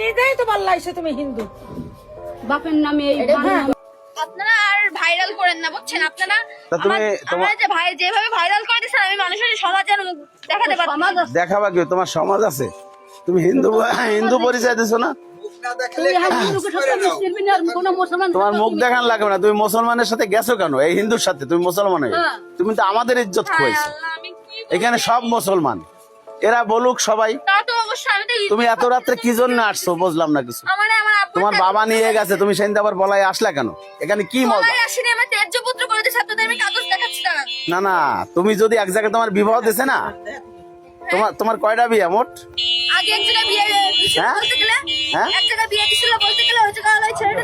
নিজেই তো বললাইছো তুমি হিন্দু, বাপের নামে এই আপনারা আর ভাইরাল করেন না, বুঝছেন? আপনারা তা তুমি আমরা যে ভাই যেভাবে ভাইরাল করে দিচ্ছেন, আমি মানুষের সমাজের মুখ দেখাতে পারছি না। দেখাবা কি তোমার সমাজ আছে? তুমি হিন্দু হিন্দু পরিচয় দিছো না, তোমার মুখ দেখান লাগবে না। তুমি মুসলমানের সাথে গেছো কেন? এই হিন্দুর সাথে তুমি মুসলমান হয়ে তুমি তো আমাদের ইজ্জত খুঁজছো। আমি কি এখানে সব মুসলমান, এরা বলুক সবাই। তা তো অবশ্যই আমি তো তুমি এত রাত্রে কি জন্য আসছো বুঝলাম না কিছু। আমার আব্বু তোমার বাবা নিয়ে গেছে, তুমি সেদিন আবার বলাই আসলা কেন? এখানে কি মজা? সবাই আসেনি, আমার ত্যায্য পুত্র করে দিয়েছে, আপনাদের আমি কাগজ দেখাচ্ছি না। না না, তুমি যদি এক জায়গায় তোমার বিবাহ দিছে না, তোমার কয়টা বিয়ে মোট? আগে এক জায়গায় বিয়ে দিছিল হ্যাঁ? বলতে গেলে, হ্যাঁ? এক জায়গায় বিয়ে দিছিল বলতে গেলে, ওই জায়গায় ওই ছেলেটা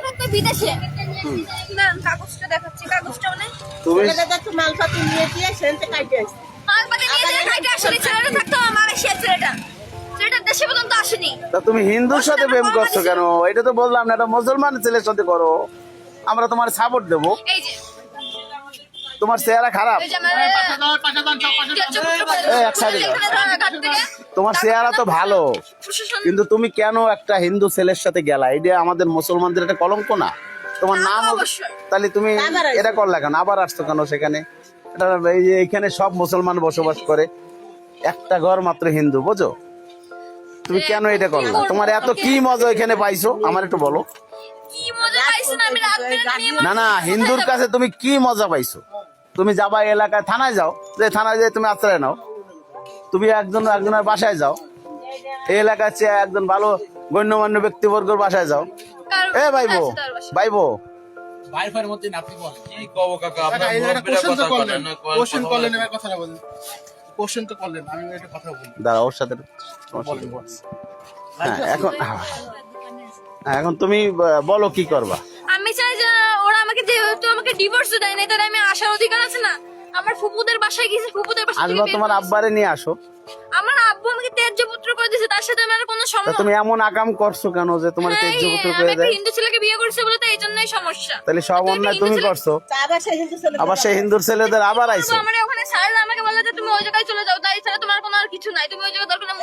থাকতো বিদেশে। না কাগজটা দেখাচ্ছি, কাগজটা মানে তুমি মালপাতি নিয়ে দিয়ে খাইতে আসেনি, ছেলেটা থাকতো মালয়েশিয়ার ছেলেটা দেশে পর্যন্ত আসেনি। তা তুমি হিন্দুর সাথে প্রেম করছো কেন? এটা তো বললাম না, এটা মুসলমান ছেলের সাথে করো, আমরা তোমার সাপোর্ট দেবো। এই যে তোমার চেহারা খারাপ, এই যে আমার ত্যায্য পুত্র করে এই এক সাইডে যাও। ঘাট থেকে তোমার চেহারা তো ভালো, প্রশাসন কিন্তু তুমি কেন একটা হিন্দু ছেলের সাথে গেলা? এটা আমাদের মুসলমানদের একটা কলঙ্ক না? তোমার নাম অবশ্যই। তাহলে তুমি এটা করলা কেন? আবার আসছো কেন সেখানে? এটা এই যে এখানে সব মুসলমান বসবাস করে, একটা ঘর মাত্র হিন্দু, বোঝো? তুমি কেন এটা করলা? তোমার এত কি মজা এখানে পাইছো আমার একটু বলো। কি মজা পাইছেন? আমি রাত বেরাতে নিয়ে না না, হিন্দুর কাছে তুমি কি মজা পাইছো? তুমি যাবা এই এলাকায়, থানায় যাও, যে থানায় যেয়ে তুমি আশ্রয় নাও। তুমি একজনের বাসায় যাও, এই এলাকার চেয়ে একজন ভালো গণ্যমান্য ব্যক্তিবর্গের বাসায় যাও। এ ভাইবো, ভাইবো, ভাইফার মধ্যে না আপনি বলেন কি কব কাকা, আপনার মুরব্বিরা কথা বলেন না, কোশ্চেন করলেন, এবার কথা বলেন। কোশ্চেন তো করলেন, আমি একটা কথা বলি। দাঁড়া ওর সাথে হ্যাঁ, এখন তুমি বলো কি করবা? আমি চাই যে ওরা আমাকে যেহেতু আমাকে ডিভোর্স দেয় না, তাহলে আমি আসার অধিকার আছে না? আমার ফুপুদের বাসায় গেছি, ফুপুদের বাসা থেকে আসবা, বের তোমার করে আব্বারে নিয়ে আসো। দিয়েছে। আমার আব্বু আমাকে ত্যায্য পুত্র করে দিয়েছে, তার সাথে আমার কোনো তা সমস্যা। তুমি এমন আকাম করছো কেন যে তোমার তেজ্য পুত্র আমি করে একটা দেয়? হিন্দু ছেলেকে বিয়ে করছি বলে তো এই জন্যই সমস্যা। তাহলে সব অন্যায় তুমি করছো, আবার সেই হিন্দুর ছেলেদের আবার আইছো। আমার ওখানে স্যার আমাকে বলে যে তুমি ওই জায়গায় চলে যাও, তাই ছাড়া তোমার কোনো আর কিছু নাই, তুমি ওই জায়গায় দরকার না।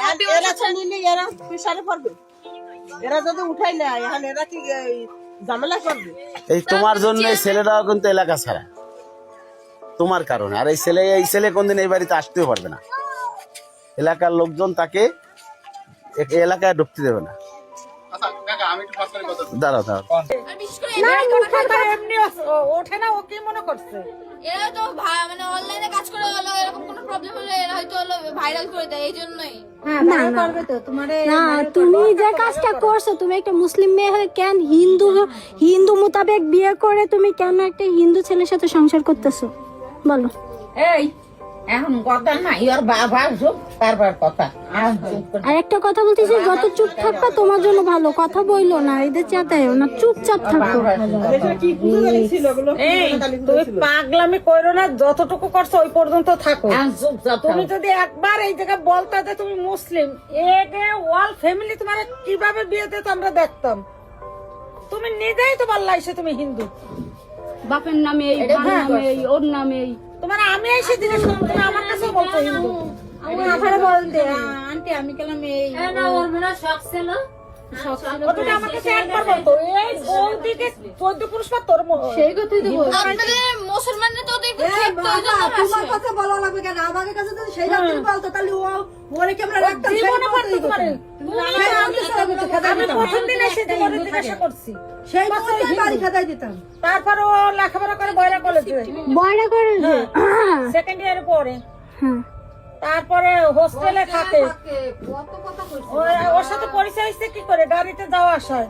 এরা যদি উঠাই না, এখন এরা কি ঝামেলা করবে? এই তোমার জন্য এই ছেলেটাও কিন্তু এলাকা ছাড়া, তোমার কারণে। আর এই ছেলে কোনদিন এই বাড়িতে আসতেও পারবে না। এলাকার লোকজন তাকে এই এলাকায় ঢুকতে দেবে না। আচ্ছা কাকা, আমি একটু পার্সোনাল কথা বলি। দাঁড়াও দাঁড়াও, আর বিশেষ করে না, এরা মুখে তো এমনি ওঠে না, ও কি মনে করছে? এরা তো মানে অনলাইনে কাজ করে হলো, এরকম কোনো প্রবলেম হলে এরা হয়তো ভাইরাল করে দেয়, এই জন্যই। না করবে তো তোমারে। না, তুমি যে কাজটা করছো, তুমি একটা মুসলিম মেয়ে হয়ে কেন হিন্দু মোতাবেক বিয়ে করে তুমি কেন একটা হিন্দু ছেলের সাথে সংসার করতেছো বলো? এই এখন কথা না, ইয়ার বাবা চুপ, তারপর কথা। আর একটা কথা বলতেছি, যত চুপ থাকবা তোমার জন্য ভালো, কথা বইলো না, এদের চাতায়ও না, চুপচাপ থাকো। এই তুমি পাগলামি করো না, যতটুকু করছো ওই পর্যন্ত থাকো। তুমি যদি একবার এই জায়গায় বলতা যে তুমি মুসলিম, অল ফ্যামিলি তোমার কিভাবে বিয়ে দিত আমরা দেখতাম। তুমি নিজেই তো বললাইছো তুমি হিন্দু, বাপের নামে এই, নামে এই, ওর নামে এই। তোমার আমি এসে জিজ্ঞেস করলাম, তুমি আমার কাছে বলছো হিন্দু। আন্টি আমি কেলাম এই তুমি আমার কাছে একবার বলতো, এই বৌদিকে 14 পুরুষ পা তোর সেই কথাই তো বলছি। আপনাদের মুসলমানরা তো ওদের একটু ক্ষেপ্ত, ওই জন্য ওরা আসে। কথা বলা লাগবে কেন? আমাদের কাছে যদি সেই রাত্রি বলতো তাহলে ওরে কি আমরা রাখতাম? জীবনে পারতো তোমারে। আমি প্রথম দিন এসে তোমারে জিজ্ঞাসা করছি, সেই বছর বাড়ি খাতাই দিতাম। তারপর ও লেখাপড়া করে বয়রা কলেজে, বয়রা করে যে সেকেন্ড ইয়ারে পড়ে, হ্যাঁ, তারপরে হোস্টেলে থাকে। ওর সাথে পরিচয় হচ্ছে কি করে? গাড়িতে যাওয়া আসায়।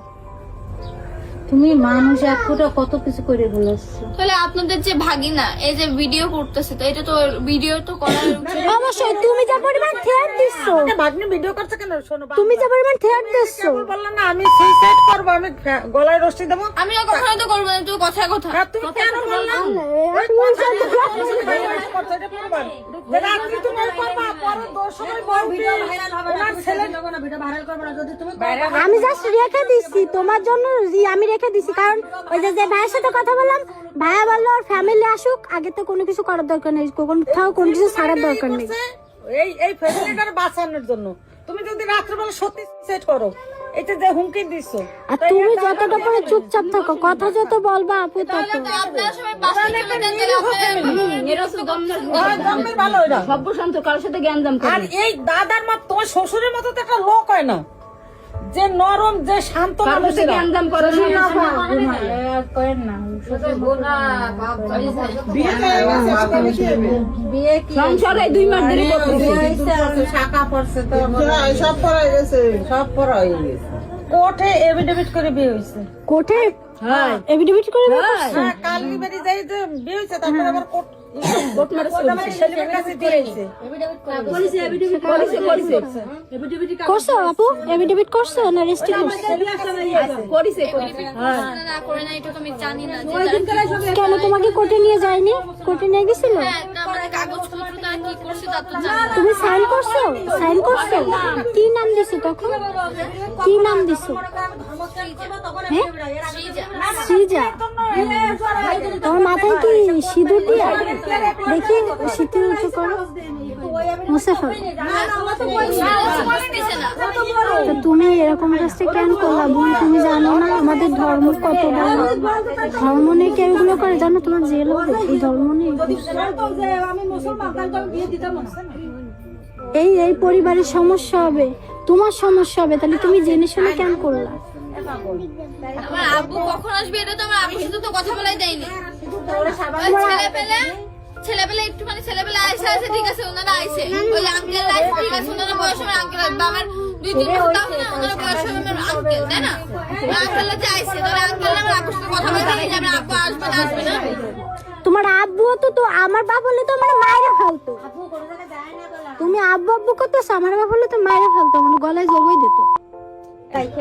তুমি মানুষ এক ফুটা কত কিছু করে বলেছো। তাহলে আপনাদের যে ভাগিনা এই যে ভিডিও করতেছে, তো এটা তো ভিডিও তো করার উচিত। অবশ্যই তুমি যা পরিমাণ থ্রেট দিচ্ছো, ভাগ্নি ভিডিও করছে কেন? শোনো, তুমি যা পরিমাণ থ্রেট দিচ্ছো, বললাম না আমি সুইসাইড করবো, আমি গলায় রশি দেবো। আমি কখনো তো করবো না, তুই কথায় কথা। আর তুমি কেন বললাম? রাত্রি তুমি করবা, পরে দোষ সময় বলবি ওনার ছেলে। আমি জাস্ট রেখে দিচ্ছি তোমার জন্য, আমি রেখে দিচ্ছি কারণ ওই যে ভাইয়ের সাথে কথা বললাম, ভাইয়া বললো ওর ফ্যামিলি আসুক, আগে তো কোনো কিছু করার দরকার নেই, কোথাও কোনো কিছু ছাড়ার দরকার নেই। এই ফ্যামিলিটার বাঁচানোর জন্য তুমি যদি রাত্রেবেলা সত্যি সুইসাইড করো, এটা যে হুমকি দিছো, আর তুমি যতটা করে চুপচাপ থাকো, কথা যত বলবা আপু তত। আপনারা সবাই পাশে থেকে দেন, তাহলে জন্মের ভালো এরা। সভ্যশান্ত কারোর সাথে জ্ঞানদাম আর এই দাদার মত, তোমার শ্বশুরের মতো তো একটা লোক হয় না, যে নরম, যে শান্ত মানুষ। জ্ঞানদাম করে সংসারে 2 মাস ধরে কোর্টে এফিডেভিট করে বিয়ে হয়েছে। কোর্টে এফিডেভিট করে বিয়ে করছো? হ্যাঁ, কালকিবাড়ি যাই যে বিয়ে হয়েছে, তারপরে আবার কোর্ট সেলিমের কাছে দিয়ে এসেছে। করছো আপু? এফিডেভিট করছো না রেজিস্ট্রি করছো? না করে না, এটা তো আমি জানি না যে কেন তোমাকে কোর্টে নিয়ে যায়নি? কোর্টে নিয়ে গেছিল? হ্যাঁ, তার কাগজপত্র তারা কি করছে তা তো জানি না। তুমি সাইন করছো? সাইন করছো? কি নাম দিছো তখন? কি নাম দিছো? হ্যাঁ, শ্রীজা। তোমার মাথায় কি সিঁদুর দিয়া? দেখি সিঁদুর উঁচু করো, মুছে ফেলো। তো তুমি এরকম কাজটা কেন করলা বোন? তুমি জানো না আমাদের ধর্ম কত বড়? ধর্ম নিয়ে কেউ এগুলো করে জানো? তোমার জেল হবে এই ধর্ম নিয়ে। এই পরিবারের সমস্যা হবে, তোমার সমস্যা হবে, তাহলে তুমি জেনে শুনে কেন করলা? আমার আব্বু কখন আসবে এটা তো আমার আব্বুর সাথে তো কথা বলাই দেয়নি। ছেলেবেলা একটুখানি ছেলেবেলা আইসে আছে, ঠিক আছে, ওনারা আইসে, ওই আঙ্কেল আইসে, ঠিক আছে, ওনারা বয়স আমার আঙ্কেল আসবে, আমার 2-3 বছর তাও না, ওনারা বয়স হবে আমার আঙ্কেল, তাই না? আঙ্কেল যে আইসে, তাহলে আঙ্কেল আমার আব্বুর সাথে কথা বলাই দেয়নি যে আমার আব্বু আসবে না আসবে না। তোমার আব্বু তো আমার বাপ হলে তো আমার মায়েরা ফেলতো। তুমি আব্বু আব্বু করতেছো, আমার বাপ হলে তো মায়েরা ফেলতো, আমার গলায় জবাই দিত।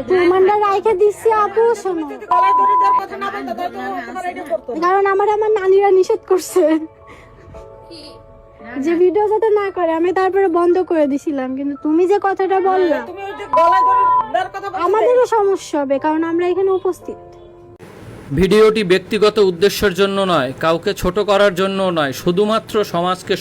তোমারটা রাইখে দিচ্ছি আপু, শোনো, গলায় দড়ি দেওয়ার কথা না বলতো, তাহলে তোমার এটা করতো। কারণ আমার নানিরা নিষেধ করছে যে ভিডিও যাতে না করে, আমি তারপরে বন্ধ করে দিছিলাম। কিন্তু তুমি যে কথাটা বললা, তুমি ওই যে গলায় দড়ি দেওয়ার কথা বলছো, আমাদেরও সমস্যা হবে, কারণ আমরা এখানে উপস্থিত। ভিডিওটি ব্যক্তিগত উদ্দেশ্যের জন্য নয়, কাউকে ছোট করার জন্য নয়, শুধুমাত্র সমাজকে